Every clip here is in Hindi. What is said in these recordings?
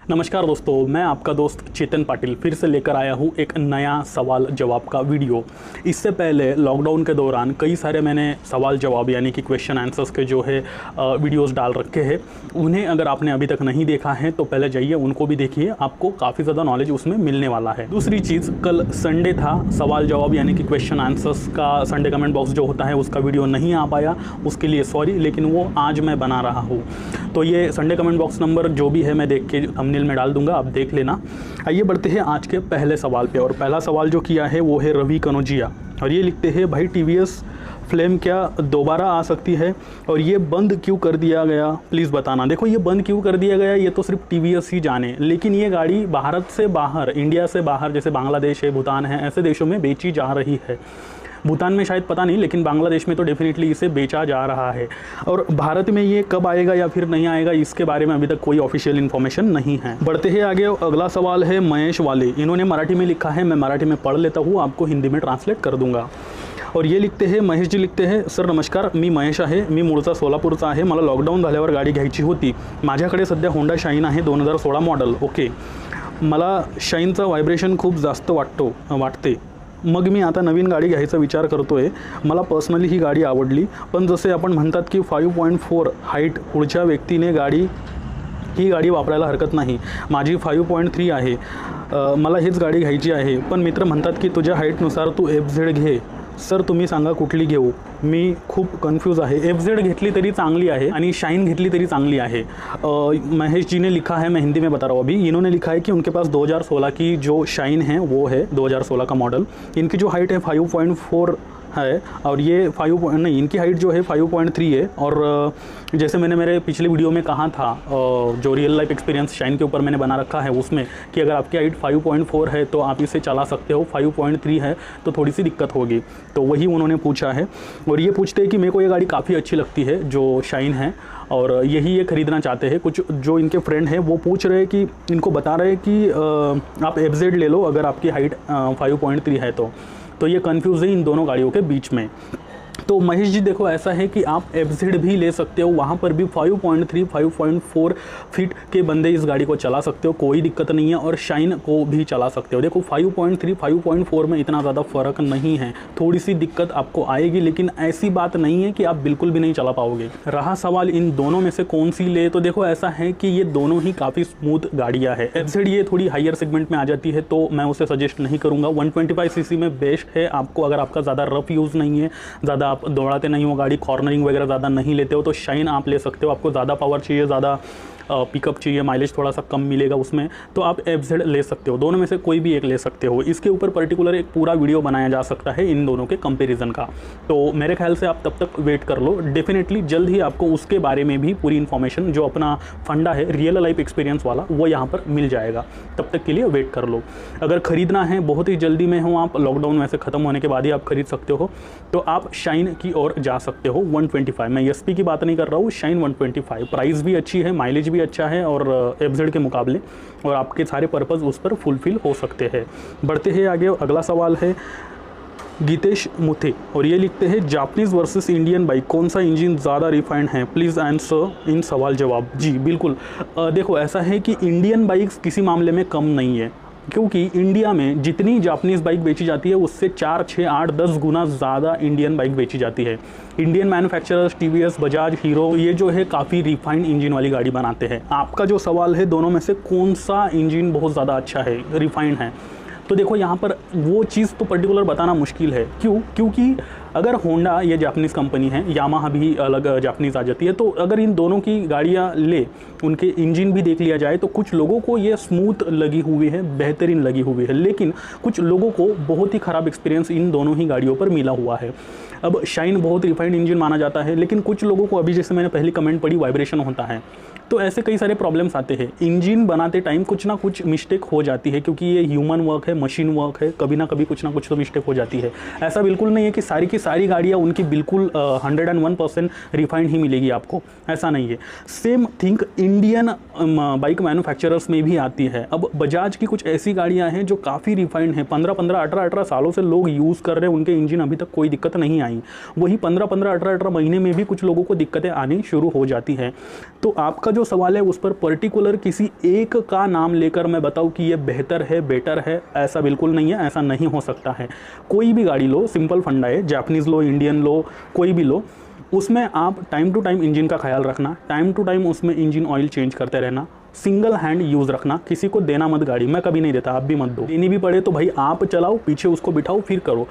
नमस्कार दोस्तों, मैं आपका दोस्त चेतन पाटिल फिर से लेकर आया हूँ एक नया सवाल जवाब का वीडियो। इससे पहले लॉकडाउन के दौरान कई सारे मैंने सवाल जवाब यानी कि क्वेश्चन आंसर्स के जो है वीडियोस डाल रखे हैं। उन्हें अगर आपने अभी तक नहीं देखा है तो पहले जाइए उनको भी देखिए, आपको काफ़ी ज़्यादा नॉलेज उसमें मिलने वाला है। दूसरी चीज़, कल संडे था, सवाल जवाब यानी कि क्वेश्चन आंसर्स का संडे कमेंट बॉक्स जो होता है उसका वीडियो नहीं आ पाया, उसके लिए सॉरी, लेकिन वो आज मैं बना रहा हूँ। तो ये संडे कमेंट बॉक्स नंबर जो भी है मैं देख के थंबनेल में डाल दूंगा, आप देख लेना। आइए बढ़ते हैं आज के पहले सवाल पे। और पहला सवाल जो किया है वो है रवि कनौजिया, और ये लिखते हैं, भाई टीवीएस फ्लेम क्या दोबारा आ सकती है और ये बंद क्यों कर दिया गया, प्लीज़ बताना। देखो, ये बंद क्यों कर दिया गया ये तो सिर्फ टीवीएस ही जाने, लेकिन ये गाड़ी भारत से बाहर, इंडिया से बाहर, जैसे बांग्लादेश है, भूटान है, ऐसे देशों में बेची जा रही है। भूटान में शायद पता नहीं, लेकिन बांग्लादेश में तो डेफिनेटली इसे बेचा जा रहा है। और भारत में ये कब आएगा या फिर नहीं आएगा, इसके बारे में अभी तक कोई ऑफिशियल इन्फॉर्मेशन नहीं है। बढ़ते हैं आगे। अगला सवाल है महेश वाले, इन्होंने मराठी में लिखा है, मैं मराठी में पढ़ लेता हूँ, आपको हिंदी में ट्रांसलेट कर दूंगा। और ये लिखते हैं, महेश जी लिखते हैं, सर नमस्कार, मी महेश आहे, मी मूळचा सोलापूरचा आहे, मला लॉकडाऊन झाल्यावर गाडी घ्यायची होती। माझ्याकडे सध्या होंडा शाईन आहे 2016 मॉडेल। ओके, मला शाईनचा व्हायब्रेशन खूप जास्त वाटते, मग मी आता नवीन गाडी घ्यायचा विचार करतोय। मला पर्सनली ही गाडी आवडली, पण जसे आपण म्हणतात की 5.4 हाईट पुढच्या व्यक्तीने ही गाडी वापरायला हरकत नाही। माझी 5.3 आहे, मला हीच गाडी घ्यायची आहे, पण मित्र म्हणतात की तुझ्या हाईटनुसार तू FZ घे। सर तुम्ही सांगा कुठली घेऊ, मी खूप कन्फ्यूज आहे। FZ घेतली तरी चांगली आहे आणि शाइन घेतली तरी चांगली आहे। महेश जी ने लिखा है, मैं हिंदी में बता रहा हूँ अभी, इन्होंने लिखा है कि उनके पास 2016 की जो शाइन है वो है 2016 का मॉडल। इनकी जो हाइट है 5.4 है और ये इनकी हाइट जो है 5.3 है। और जैसे मैंने मेरे पिछले वीडियो में कहा था, जो रियल लाइफ एक्सपीरियंस शाइन के ऊपर मैंने बना रखा है उसमें, कि अगर आपकी हाइट 5.4 है तो आप इसे चला सकते हो, 5.3 है तो थोड़ी सी दिक्कत होगी। तो वही उन्होंने पूछा है। और ये पूछते हैं कि मेरे को ये गाड़ी काफ़ी अच्छी लगती है जो शाइन है, और यही ये ख़रीदना चाहते हैं। कुछ जो इनके फ्रेंड हैं वो पूछ रहे हैं कि इनको बता रहे हैं कि आप FZ ले लो अगर आपकी हाइट 5.3 है तो ये कन्फ्यूज़ है इन दोनों गाड़ियों के बीच में। तो महेश जी देखो, ऐसा है कि आप FZ भी ले सकते हो, वहाँ पर भी 5.3 5.4 फीट के बंदे इस गाड़ी को चला सकते हो, कोई दिक्कत नहीं है। और शाइन को भी चला सकते हो। देखो 5.3 5.4 में इतना ज़्यादा फ़र्क नहीं है, थोड़ी सी दिक्कत आपको आएगी, लेकिन ऐसी बात नहीं है कि आप बिल्कुल भी नहीं चला पाओगे। रहा सवाल इन दोनों में से कौन सी ले, तो देखो ऐसा है कि ये दोनों ही काफ़ी स्मूथ गाड़ियाँ है। FZ ये थोड़ी हायर सेगमेंट में आ जाती है तो मैं उसे सजेस्ट नहीं करूँगा। 125 सीसी में बेस्ट है आपको, अगर आपका ज़्यादा रफ यूज़ नहीं है, ज़्यादा आप दौड़ाते नहीं हो गाड़ी, कॉर्नरिंग वगैरह ज़्यादा नहीं लेते हो, तो शाइन आप ले सकते हो। आपको ज़्यादा पावर चाहिए, ज़्यादा पिकअप चाहिए, माइलेज थोड़ा सा कम मिलेगा उसमें, तो आप FZ ले सकते हो। दोनों में से कोई भी एक ले सकते हो। इसके ऊपर पर्टिकुलर एक पूरा वीडियो बनाया जा सकता है इन दोनों के कंपैरिजन का। तो मेरे ख्याल से आप तब तक वेट कर लो, डेफिनेटली जल्द ही आपको उसके बारे में भी पूरी इन्फॉर्मेशन, जो अपना फंडा है रियल लाइफ एक्सपीरियंस वाला, वो यहाँ पर मिल जाएगा। तब तक के लिए वेट कर लो। अगर ख़रीदना है बहुत ही जल्दी में हो आप, लॉकडाउन वैसे ख़त्म होने के बाद ही आप खरीद सकते हो, तो आप शाइन की ओर जा सकते हो। 125, मैं SP की बात नहीं कर रहा हूँ, शाइन 125, प्राइस भी अच्छी है, माइलेज भी अच्छा है और FZ के मुकाबले, और आपके सारे पर्पज़ उस पर फुलफिल हो सकते हैं। बढ़ते हैं आगे। अगला सवाल है गीतेश मुथे, और ये लिखते हैं, जापानीज़ वर्सेस इंडियन बाइक कौन सा इंजन ज़्यादा रिफाइंड है, प्लीज़ आंसर इन सवाल जवाब। जी बिल्कुल, देखो ऐसा है कि इंडियन बाइक्स किसी मामले में कम नहीं है, क्योंकि इंडिया में जितनी जापानीज़ बाइक बेची जाती है उससे 4, 6, 8, 10 गुना ज़्यादा इंडियन बाइक बेची जाती है। Indian manufacturers TVS, Bajaj, hero, ये जो है काफ़ी रिफाइंड इंजन वाली गाड़ी बनाते हैं। आपका जो सवाल है, दोनों में से कौन सा इंजन बहुत ज़्यादा अच्छा है, रिफाइंड है, तो देखो यहाँ पर वो चीज़ तो पर्टिकुलर बताना मुश्किल है। क्योंकि अगर होंडा ये जापानीज़ कंपनी है, यामाहा भी अलग जापानीज़ आ जाती है, तो अगर इन दोनों की गाड़ियाँ ले, उनके इंजन भी देख लिया जाए तो कुछ लोगों को ये स्मूथ लगी हुई है, बेहतरीन लगी हुई है, लेकिन कुछ लोगों को बहुत ही ख़राब एक्सपीरियंस इन दोनों ही गाड़ियों पर मिला हुआ है। अब शाइन बहुत रिफाइंड इंजन माना जाता है, लेकिन कुछ लोगों को, अभी जैसे मैंने पहले कमेंट पढ़ी, वाइब्रेशन होता है, तो ऐसे कई सारे प्रॉब्लम्स आते हैं। इंजन बनाते टाइम कुछ ना कुछ मिस्टेक हो जाती है, क्योंकि ये ह्यूमन वर्क है, मशीन वर्क है, कभी ना कभी कुछ ना कुछ तो मिस्टेक हो जाती है। ऐसा बिल्कुल नहीं है कि सारी की सारी गाड़ियाँ उनकी बिल्कुल 101% रिफाइंड ही मिलेगी आपको, ऐसा नहीं है। Same thing Indian bike manufacturers में भी आती है। अब बजाज की कुछ ऐसी गाड़ियाँ हैं जो काफ़ी रिफाइंड हैं, 15-15, 18-18 सालों से लोग यूज़ कर रहे हैं, उनके इंजन अभी तक कोई दिक्कत नहीं आई। वही 15-15, 18-18 महीने में भी कुछ लोगों को दिक्कतें आनी शुरू हो जाती हैं। तो आपका जो सवाल है उस पर पर्टिकुलर किसी एक का नाम लेकर मैं बताऊं कि ये बेहतर है, बेटर है, ऐसा बिल्कुल नहीं है, ऐसा नहीं हो सकता है। कोई भी गाड़ी लो, सिंपल फंडा है, जापानीज़ लो, इंडियन लो, कोई भी लो, उसमें आप टाइम टू टाइम इंजन का ख्याल रखना, टाइम टू टाइम उसमें इंजन ऑयल चेंज करते रहना, सिंगल हैंड यूज़ रखना, किसी को देना मत गाड़ी। मैं कभी नहीं देता, आप भी मत दो। देनी भी पड़े तो भाई आप चलाओ, पीछे उसको बिठाओ, फिर करो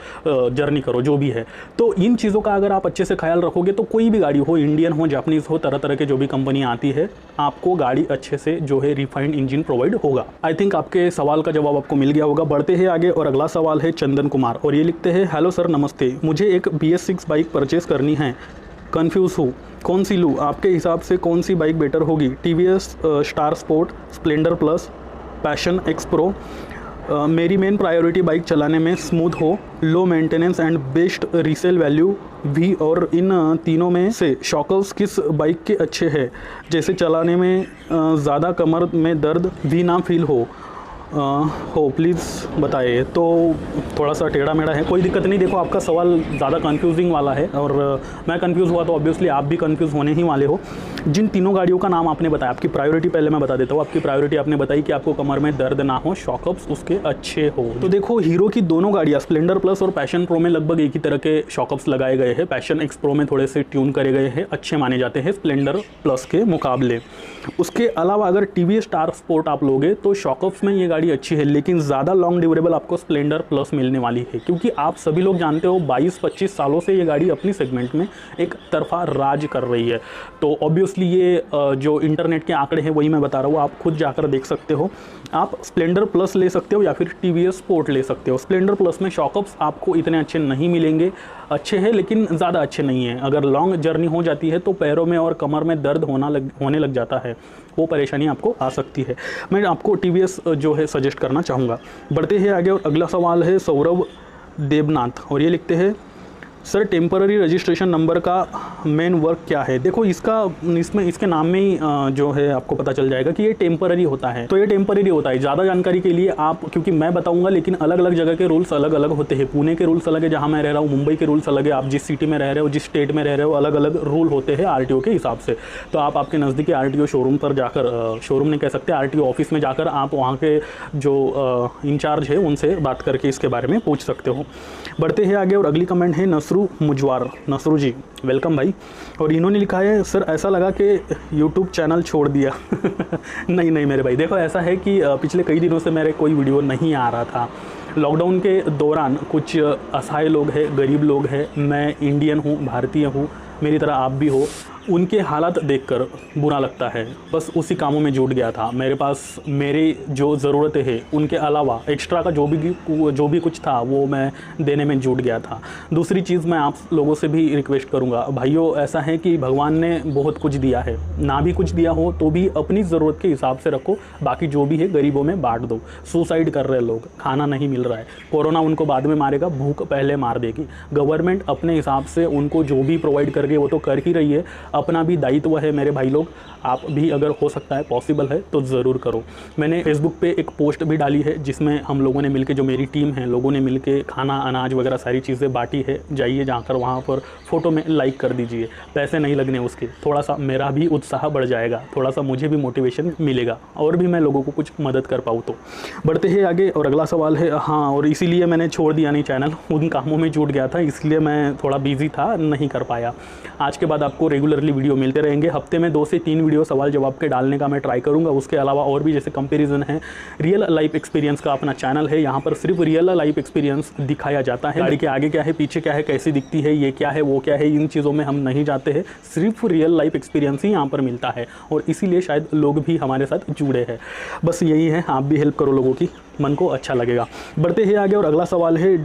जर्नी करो, जो भी है। तो इन चीज़ों का अगर आप अच्छे से ख्याल रखोगे तो कोई भी गाड़ी हो, इंडियन हो, जापानीज़ हो, तरह तरह के जो भी कंपनी आती है, आपको गाड़ी अच्छे से जो है रिफाइंड इंजन प्रोवाइड होगा। आई थिंक आपके सवाल का जवाब आपको मिल गया होगा। बढ़ते हैं आगे और अगला सवाल है चंदन कुमार, और ये लिखते हैं, हेलो सर नमस्ते, मुझे एक BS6 बाइक परचेज़ करनी है, कन्फ्यूज़ हूँ, कौन सी लूँ? आपके हिसाब से कौन सी बाइक बेटर होगी? TVS star sport, Splendor plus, passion x pro. मेरी मेन प्रायोरिटी बाइक चलाने में स्मूथ हो, लो maintenance and best resale value भी। और इन तीनों में से शॉकअप्स किस बाइक के अच्छे हैं, जैसे चलाने में ज़्यादा कमर में दर्द भी ना फील हो प्लीज़ बताइए। तो थोड़ा सा टेढ़ा मेढ़ा है, कोई दिक्कत नहीं। देखो आपका सवाल ज़्यादा कंफ्यूजिंग वाला है और मैं कंफ्यूज हुआ तो ऑब्वियसली आप भी कंफ्यूज होने ही वाले हो। जिन तीनों गाड़ियों का नाम आपने बताया, आपकी प्रायोरिटी पहले मैं बता देता हूँ। आपकी प्रायोरिटी आपने बताई कि आपको कमर में दर्द ना हो, शॉकअप्स उसके अच्छे हो। तो देखो हीरो की दोनों गाड़ियाँ स्प्लेंडर प्लस और पैशन प्रो में लगभग एक ही तरह के शॉकअप्स लगाए गए हैं। पैशन एक्स प्रो में थोड़े से ट्यून करे गए हैं, अच्छे माने जाते हैं स्प्लेंडर प्लस के मुकाबले। उसके अलावा अगर TVS स्टार स्पोर्ट आप लोगे तो शॉकअप्स में ये गाड़ी अच्छी है, लेकिन ज़्यादा लॉन्ग ड्यूरेबल आपको स्प्लेंडर प्लस मिलने वाली है, क्योंकि आप सभी लोग जानते हो 22-25 सालों से ये गाड़ी अपनी सेगमेंट में एक तरफा राज कर रही है। तो ऑब्वियसली ये जो इंटरनेट के आंकड़े हैं वही मैं बता रहा हूँ, आप खुद जाकर देख सकते हो। आप स्प्लेंडर प्लस ले सकते हो या फिर TVS स्पोर्ट ले सकते हो। स्प्लेंडर प्लस में शॉकअप्स आपको इतने अच्छे नहीं मिलेंगे, अच्छे हैं लेकिन ज़्यादा अच्छे नहीं हैं। अगर लॉन्ग जर्नी हो जाती है तो पैरों में और कमर में दर्द होने लग जाता है, वो परेशानी आपको आ सकती है। मैं आपको TVS जो है सजेस्ट करना चाहूँगा। बढ़ते हैं आगे और अगला सवाल है सौरभ देवनाथ, और ये लिखते हैं, सर टेम्पररी रजिस्ट्रेशन नंबर का मेन वर्क क्या है? देखो इसमें इसके नाम में ही जो है आपको पता चल जाएगा कि ये टेम्पररी होता है। तो ये टेम्पररी होता है। ज़्यादा जानकारी के लिए आप, क्योंकि मैं बताऊंगा लेकिन अलग अलग जगह के रूल्स अलग अलग होते हैं। पुणे के रूल्स अलग है जहाँ मैं रह रहा हूँ, मुंबई के रूल्स अलग है, आप जिस सिटी में रह रहे हो, जिस स्टेट में रह रहे हो, अलग अलग रूल होते हैं RTO के हिसाब से। तो आप आपके नज़दीकी RTO शोरूम पर जाकर, शोरूम नहीं कह सकते, RTO ऑफिस में जाकर आप वहाँ के जो इंचार्ज है उनसे बात करके इसके बारे में पूछ सकते हो। बढ़ते हैं आगे और अगली कमेंट है नसरू मुजवार। नसरू जी वेलकम भाई। और इन्होंने लिखा है, सर ऐसा लगा कि यूट्यूब चैनल छोड़ दिया। नहीं मेरे भाई, देखो ऐसा है कि पिछले कई दिनों से मेरे कोई वीडियो नहीं आ रहा था। लॉकडाउन के दौरान कुछ असहाय लोग हैं, गरीब लोग हैं, मैं इंडियन हूँ, भारतीय हूँ, मेरी तरह आप भी हो, उनके हालात देखकर बुरा लगता है। बस उसी कामों में जुट गया था। मेरे पास मेरी जो ज़रूरतें हैं उनके अलावा एक्स्ट्रा का जो भी कुछ था वो मैं देने में जुट गया था। दूसरी चीज़ मैं आप लोगों से भी रिक्वेस्ट करूँगा, भाइयों ऐसा है कि भगवान ने बहुत कुछ दिया है, ना भी कुछ दिया हो तो भी अपनी ज़रूरत के हिसाब से रखो, बाकी जो भी है गरीबों में बांट दो। सुसाइड कर रहे लोग, खाना नहीं मिल रहा है, कोरोना उनको बाद में मारेगा, भूख पहले मार देगी। गवर्नमेंट अपने हिसाब से उनको जो भी प्रोवाइड करके वो तो कर ही रही है, अपना भी दायित्व है मेरे भाई लोग। आप भी अगर हो सकता है, पॉसिबल है तो ज़रूर करो। मैंने फेसबुक पे एक पोस्ट भी डाली है जिसमें हम लोगों ने मिलके, जो मेरी टीम है, लोगों ने मिलके खाना, अनाज वगैरह सारी चीज़ें बांटी है। जाइए जाकर वहाँ पर फ़ोटो में लाइक कर दीजिए, पैसे नहीं लगने उसके, थोड़ा सा मेरा भी उत्साह बढ़ जाएगा, थोड़ा सा मुझे भी मोटिवेशन मिलेगा और भी मैं लोगों को कुछ मदद कर पाऊँ तो। बढ़ते हैं आगे और अगला सवाल है, हाँ और इसीलिए मैंने छोड़ दिया नहीं चैनल, उन कामों में जुट गया था, इसलिए मैं थोड़ा बिजी था, नहीं कर पाया। आज के बाद आपको रेगुलरली वीडियो मिलते रहेंगे। हफ्ते में 2 से 3 वीडियो सवाल जवाब के डालने का मैं ट्राई करूंगा। उसके अलावा और भी जैसे कंपैरिजन है, रियल लाइफ एक्सपीरियंस का अपना चैनल है, यहाँ पर सिर्फ रियल लाइफ एक्सपीरियंस दिखाया जाता है। गाड़ी के आगे क्या है, पीछे क्या है, कैसी दिखती है, ये क्या है, वो क्या है, इन चीज़ों में हम नहीं जाते हैं। सिर्फ रियल लाइफ एक्सपीरियंस ही यहाँ पर मिलता है और इसीलिए शायद लोग भी हमारे साथ जुड़े हैं। बस यही है, आप भी हेल्प करो लोगों की, मन को अच्छा लगेगा। बढ़ते हैं आगे और अगला सवाल है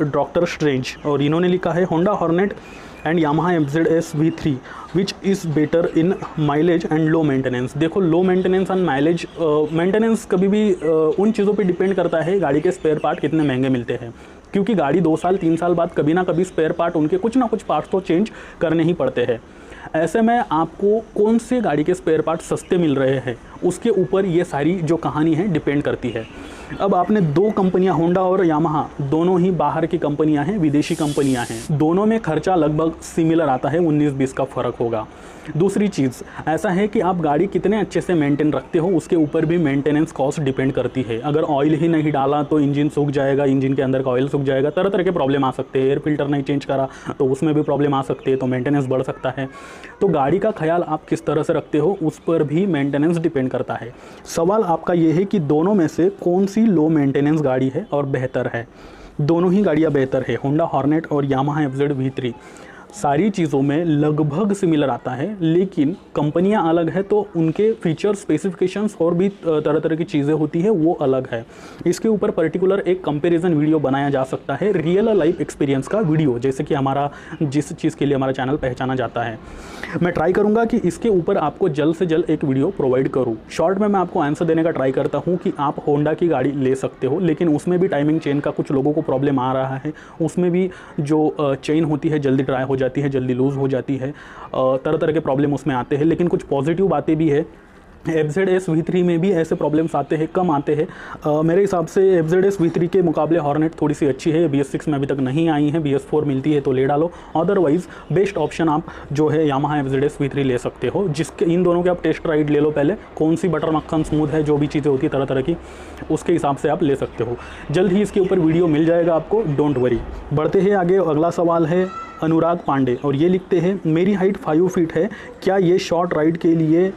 डॉक्टर स्ट्रेंज, और इन्होंने लिखा है, Honda Hornet and Yamaha FZS V3 which is better in mileage and low maintenance. देखो low maintenance and mileage, maintenance कभी भी उन चीज़ों पे डिपेंड करता है गाड़ी के स्पेयर पार्ट कितने महंगे मिलते हैं। क्योंकि गाड़ी 2 साल 3 साल बाद कभी ना कभी स्पेयर पार्ट, उनके कुछ ना कुछ पार्ट्स तो चेंज करने ही पड़ते हैं। ऐसे में आपको कौन से गाड़ी के स्पेयर पार्ट सस्ते मिल रहे हैं, उसके ऊपर ये सारी जो कहानी है डिपेंड करती है। अब आपने 2 कंपनियां, होंडा और यामाहा, दोनों ही बाहर की कंपनियां हैं, विदेशी कंपनियां हैं। दोनों में खर्चा लगभग सिमिलर आता है, 19-20 का फ़र्क होगा। दूसरी चीज़ ऐसा है कि आप गाड़ी कितने अच्छे से मेंटेन रखते हो, उसके ऊपर भी मेंटेनेंस कॉस्ट डिपेंड करती है। अगर ऑयल ही नहीं डाला तो इंजन सूख जाएगा, इंजन के अंदर का ऑयल सूख जाएगा, तरह तरह के प्रॉब्लम आ सकते हैं। एयर फिल्टर नहीं चेंज करा तो उसमें भी प्रॉब्लम आ सकती है, तो मेंटेनेंस बढ़ सकता है। तो गाड़ी का ख्याल आप किस तरह से रखते हो, उस पर भी मेंटेनेंस डिपेंड करता है। सवाल आपका ये है कि दोनों में से कौन सी लो मेंटेनेंस गाड़ी है और बेहतर है। दोनों ही गाड़ियाँ बेहतर है, होंडा हॉर्नेट और यामाहा FZ V3 सारी चीज़ों में लगभग सिमिलर आता है, लेकिन कंपनियां अलग है तो उनके फीचर स्पेसिफिकेशंस और भी तरह तरह की चीज़ें होती है, वो अलग है। इसके ऊपर पर्टिकुलर एक कंपैरिजन वीडियो बनाया जा सकता है, रियल लाइफ एक्सपीरियंस का वीडियो, जैसे कि हमारा जिस चीज़ के लिए हमारा चैनल पहचाना जाता है। मैं ट्राई करूँगा कि इसके ऊपर आपको जल्द से जल्द एक वीडियो प्रोवाइड करूँ। शॉर्ट में मैं आपको आंसर देने का ट्राई करता हूँ कि आप होंडा की गाड़ी ले सकते हो, लेकिन उसमें भी टाइमिंग चेन का कुछ लोगों को प्रॉब्लम आ रहा है। उसमें भी जो चेन होती है जल्दी ड्राई हो जाती है, जल्दी लूज़ हो जाती है, तरह तरह के प्रॉब्लम उसमें आते हैं। लेकिन कुछ पॉजिटिव बातें भी है। FZS V3 में भी ऐसे प्रॉब्लम्स आते हैं, कम आते हैं। मेरे हिसाब से FZS V3 के मुकाबले हॉर्नेट थोड़ी सी अच्छी है। BS6 में अभी तक नहीं आई है, BS4 मिलती है तो ले डालो। अदरवाइज़ बेस्ट ऑप्शन आप जो है यामाहा FZS V3 ले सकते हो, जिसके इन दोनों के आप टेस्ट राइड ले लो पहले, कौन सी बटर मक्खन स्मूथ है, जो भी चीज़ें होती है तरह तरह की, उसके हिसाब से आप ले सकते हो। जल्द ही इसके ऊपर वीडियो मिल जाएगा आपको, डोंट वरी। बढ़ते हैं आगे। अगला सवाल है अनुराग पांडे, और ये लिखते हैं मेरी हाइट 5 फीट है, क्या ये शॉर्ट राइड के लिए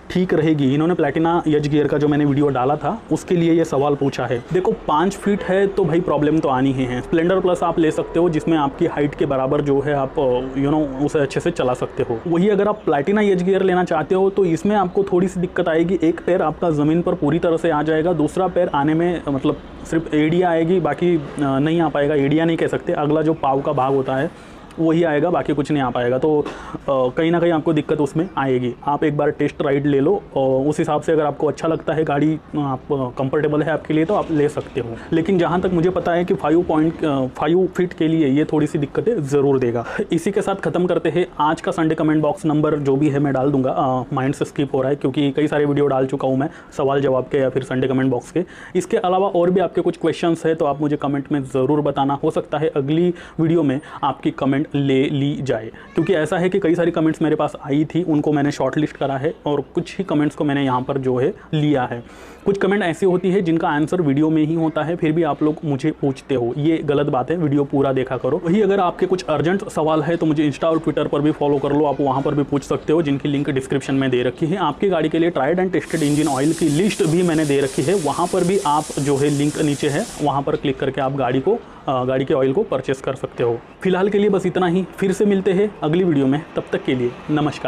ठीक रहेगी। इन्होंने प्लैटिना एज गियर का जो मैंने वीडियो डाला था उसके लिए ये सवाल पूछा है। देखो 5 फीट है तो भाई प्रॉब्लम तो आनी ही है। स्प्लेंडर प्लस आप ले सकते हो, जिसमें आपकी हाइट के बराबर जो है आप उसे अच्छे से चला सकते हो। वही अगर आप प्लैटिना एज गियर लेना चाहते हो तो इसमें आपको थोड़ी सी दिक्कत आएगी। एक पैर आपका ज़मीन पर पूरी तरह से आ जाएगा, दूसरा पैर आने में मतलब सिर्फ एडिया आएगी, बाकी नहीं आ पाएगा। एडिया नहीं कह सकते, अगला जो पाव का भाग होता है वही आएगा, बाकी कुछ नहीं आ पाएगा। तो कहीं ना कहीं आपको दिक्कत उसमें आएगी। आप एक बार टेस्ट राइड ले लो और उस हिसाब से अगर आपको अच्छा लगता है, गाड़ी आप कंफर्टेबल है आपके लिए, तो आप ले सकते हो। लेकिन जहाँ तक मुझे पता है कि 5 फीट के लिए ये थोड़ी सी दिक्कतें ज़रूर देगा। इसी के साथ ख़त्म करते हैं आज का संडे कमेंट बॉक्स। नंबर जो भी है मैं डाल दूंगा, माइंड से स्किप हो रहा है क्योंकि कई सारे वीडियो डाल चुका हूँ मैं सवाल जवाब के या फिर संडे कमेंट बॉक्स के। इसके अलावा और भी आपके कुछ क्वेश्चंस है तो आप मुझे कमेंट में ज़रूर बताना। हो सकता है अगली वीडियो में आपकी कमेंट ले ली जाए, क्योंकि ऐसा है कि कई सारी कमेंट्स मेरे पास आई थी, उनको मैंने शॉर्ट लिस्ट करा है और कुछ ही कमेंट्स को मैंने यहाँ पर जो है लिया है। कुछ कमेंट ऐसी होती है जिनका आंसर वीडियो में ही होता है, फिर भी आप लोग मुझे पूछते हो, ये गलत बात है। वीडियो पूरा देखा करो। वही अगर आपके कुछ अर्जेंट सवाल है तो मुझे इंस्टा और ट्विटर पर भी फॉलो कर लो, आप वहाँ पर भी पूछ सकते हो, जिनकी लिंक डिस्क्रिप्शन में दे रखी है। आपकी गाड़ी के लिए tried and tested engine oil की लिस्ट भी मैंने दे रखी है, वहाँ पर भी आप जो है लिंक नीचे है, वहाँ पर क्लिक करके आप गाड़ी के ऑयल को परचेस कर सकते हो। फिलहाल के लिए बस इतना ही, फिर से मिलते हैं अगली वीडियो में, तब तक के लिए नमस्कार।